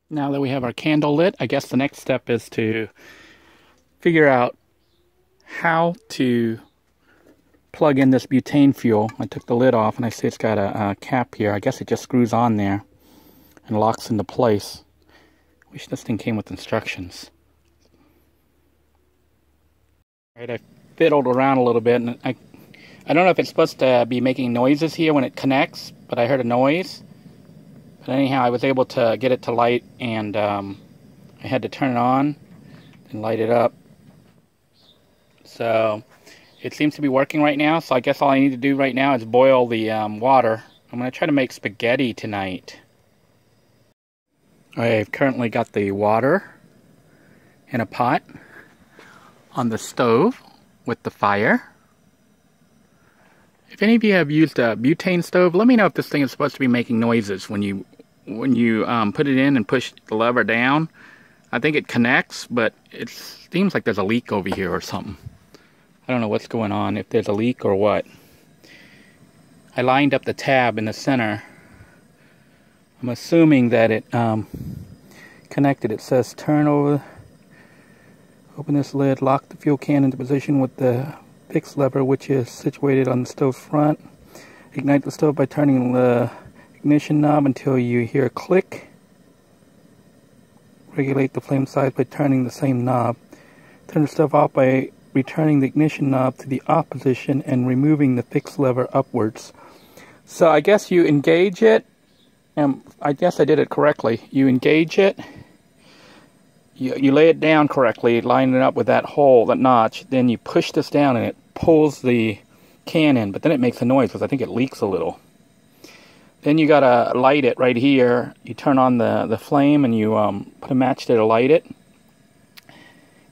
Now that we have our candle lit, I guess the next step is to figure out how to plug in this butane fuel. I took the lid off and I see it's got a cap here. I guess it just screws on there and locks into place. Wish this thing came with instructions. Alright, I fiddled around a little bit, and I don't know if it's supposed to be making noises here when it connects, but I heard a noise. But anyhow, I was able to get it to light, and I had to turn it on and light it up. So it seems to be working right now, so I guess all I need to do right now is boil the water. I'm going to try to make spaghetti tonight. I've currently got the water in a pot on the stove with the fire. If any of you have used a butane stove, let me know if this thing is supposed to be making noises when you put it in and push the lever down. I think it connects, but it seems like there's a leak over here or something. I don't know what's going on, if there's a leak or what. I lined up the tab in the center. I'm assuming that it connected. It says turn over, open this lid, lock the fuel can into position with the fixed lever, which is situated on the stove front. Ignite the stove by turning the ignition knob until you hear a click. Regulate the flame size by turning the same knob. Turn the stove off by returning the ignition knob to the off position and removing the fixed lever upwards. So I guess you engage it. I guess I did it correctly. You engage it, you lay it down correctly, line it up with that hole, that notch, then you push this down and it pulls the can in, but then it makes a noise because I think it leaks a little. Then you gotta light it right here. You turn on the flame and you put a match there to light it.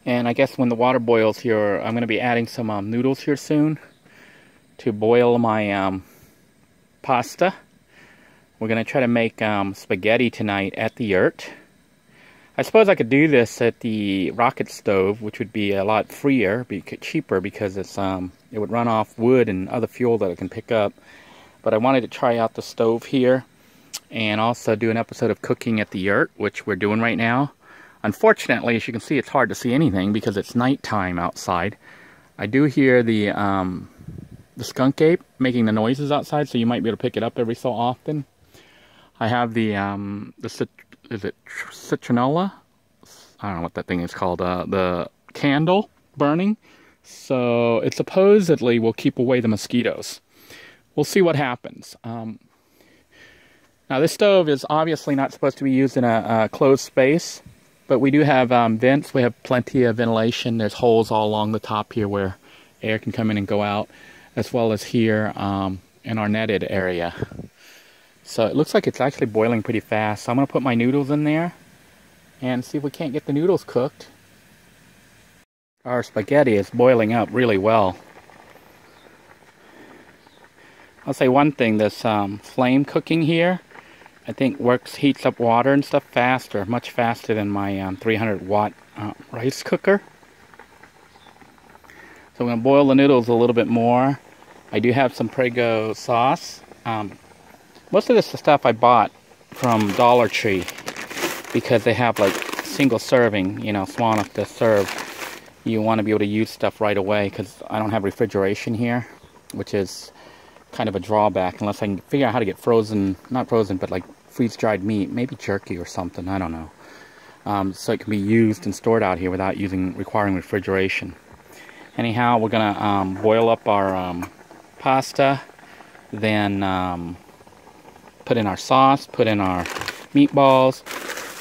And I guess when the water boils here, I'm going to be adding some noodles here soon to boil my pasta. We're going to try to make spaghetti tonight at the yurt. I suppose I could do this at the rocket stove, which would be a lot cheaper because it's it would run off wood and other fuel that I can pick up. But I wanted to try out the stove here and also do an episode of cooking at the yurt, which we're doing right now. Unfortunately, as you can see, it's hard to see anything because it's nighttime outside. I do hear the skunk ape making the noises outside, so you might be able to pick it up every so often. I have the is it citronella? I don't know what that thing is called. The candle burning. So it supposedly will keep away the mosquitoes. We'll see what happens. Now this stove is obviously not supposed to be used in a closed space, but we do have vents. We have plenty of ventilation. There's holes all along the top here where air can come in and go out, as well as here in our netted area. So it looks like it's actually boiling pretty fast. So I'm going to put my noodles in there and see if we can't get the noodles cooked. Our spaghetti is boiling up really well. I'll say one thing, this flame cooking here, I think heats up water and stuff faster, much faster than my 300 watt rice cooker. So I'm going to boil the noodles a little bit more. I do have some Prego sauce. Most of this is stuff I bought from Dollar Tree because they have like single serving, you know, small enough to serve. You want to be able to use stuff right away because I don't have refrigeration here, which is kind of a drawback unless I can figure out how to get frozen, not frozen, but like freeze-dried meat, maybe jerky or something, I don't know. So it can be used and stored out here without requiring refrigeration. Anyhow, we're gonna boil up our pasta, then put in our sauce, put in our meatballs.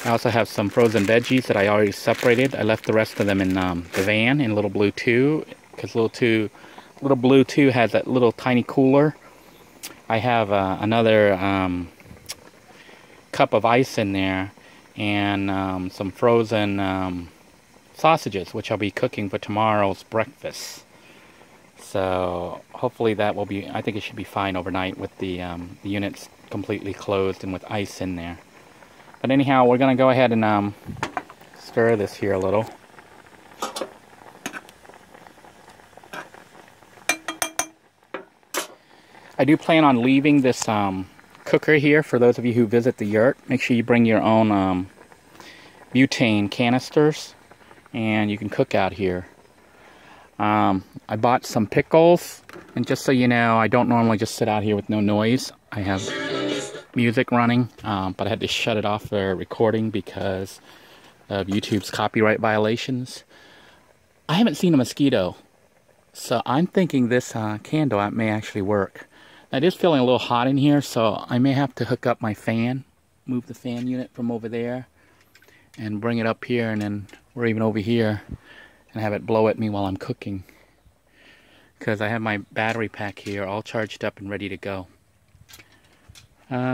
I also have some frozen veggies that I already separated. I left the rest of them in the van in Little Blue 2 because Little Blue 2 has that little tiny cooler. I have another cup of ice in there and some frozen sausages, which I'll be cooking for tomorrow's breakfast. So hopefully that will be, I think it should be fine overnight with the units completely closed and with ice in there. But anyhow, we're going to go ahead and stir this here a little. I do plan on leaving this cooker here for those of you who visit the yurt. Make sure you bring your own butane canisters, and you can cook out here. I bought some pickles, and just so you know, I don't normally just sit out here with no noise. I have music running, but I had to shut it off for recording because of YouTube's copyright violations. I haven't seen a mosquito, so I'm thinking this candle may actually work. It is feeling a little hot in here, so I may have to hook up my fan, move the fan unit from over there, and bring it up here, and then or even over here, and have it blow at me while I'm cooking. Because I have my battery pack here all charged up and ready to go.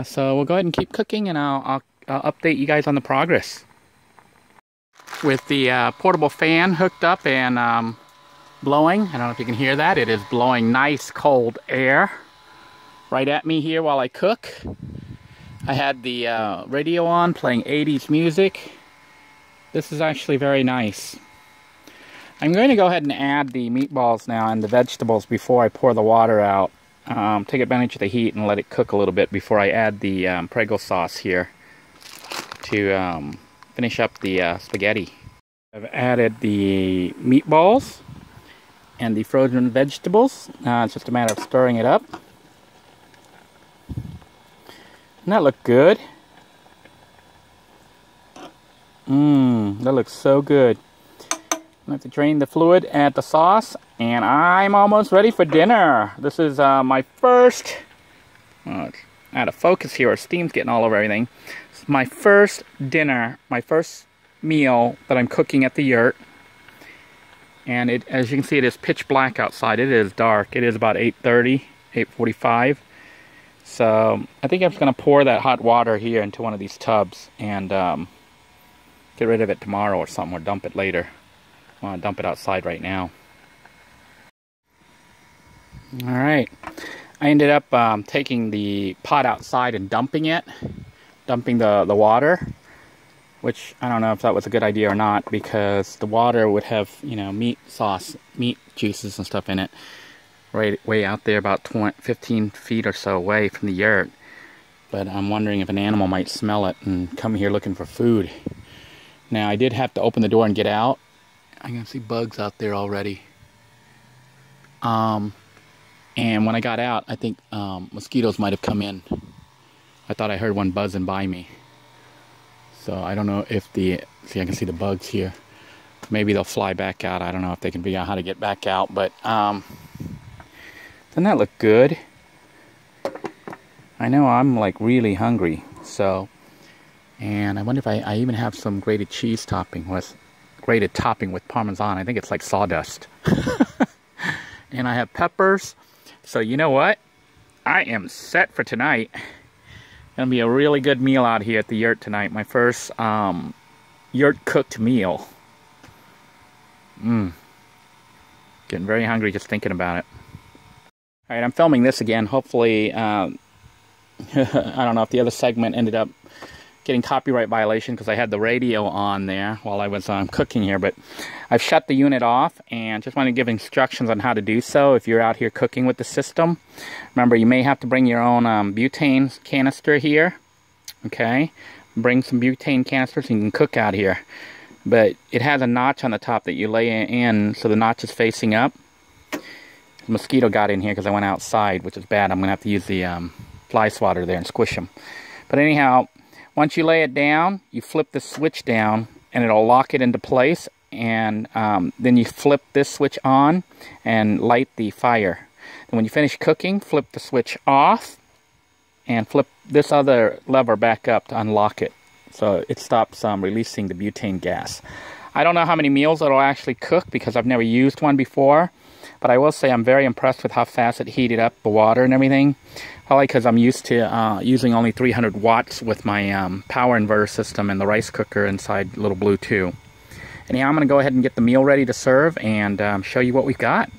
So we'll go ahead and keep cooking, and I'll update you guys on the progress. With the portable fan hooked up and blowing, I don't know if you can hear that, it is blowing nice cold air right at me here while I cook. I had the radio on playing 80s music. This is actually very nice. I'm going to go ahead and add the meatballs now and the vegetables before I pour the water out. Take advantage of the heat and let it cook a little bit before I add the Prego sauce here to finish up the spaghetti. I've added the meatballs and the frozen vegetables. It's just a matter of stirring it up. Doesn't that look good? That looks so good. I have to drain the fluid, add the sauce, and I'm almost ready for dinner. This is my first, out of focus here, our steam's getting all over everything. This is my first dinner, my first meal that I'm cooking at the yurt. And it, as you can see, it is pitch black outside. It is dark. It is about 8:30, 8:45. So I think I'm just going to pour that hot water here into one of these tubs and get rid of it tomorrow or something, or dump it later. I want to dump it outside right now. Alright, I ended up taking the pot outside and dumping the water, which I don't know if that was a good idea or not, because the water would have, you know, meat sauce, meat juices and stuff in it, right way out there about 15 feet or so away from the yurt. But I'm wondering if an animal might smell it and come here looking for food. Now, I did have to open the door and get out. I can see bugs out there already. And when I got out, I think mosquitoes might have come in. I thought I heard one buzzing by me. So I don't know if see, I can see the bugs here. Maybe they'll fly back out. I don't know if they can figure out how to get back out. But doesn't that look good? I know I'm like really hungry. So, and I wonder if I even have some grated cheese topping with Parmesan. I think it's like sawdust. And I have peppers. So you know what? I am set for tonight. Gonna be a really good meal out here at the yurt tonight. My first yurt cooked meal. Getting very hungry just thinking about it. Alright, I'm filming this again. Hopefully, I don't know if the other segment ended up getting copyright violation because I had the radio on there while I was cooking here, but I've shut the unit off and just want to give instructions on how to do so if you're out here cooking with the system. Remember, you may have to bring your own butane canister here. Okay, bring some butane canisters and you can cook out here, but it has a notch on the top that you lay in so the notch is facing up. The mosquito got in here because I went outside, which is bad. I'm gonna have to use the fly swatter there and squish them. But anyhow, once you lay it down, you flip the switch down and it'll lock it into place, and then you flip this switch on and light the fire. And when you finish cooking, flip the switch off and flip this other lever back up to unlock it, so it stops releasing the butane gas. I don't know how many meals it'll actually cook because I've never used one before, but I will say I'm very impressed with how fast it heated up the water and everything. Probably because I'm used to using only 300 watts with my power inverter system and the rice cooker inside Little Blue 2. Anyhow, I'm going to go ahead and get the meal ready to serve and show you what we've got.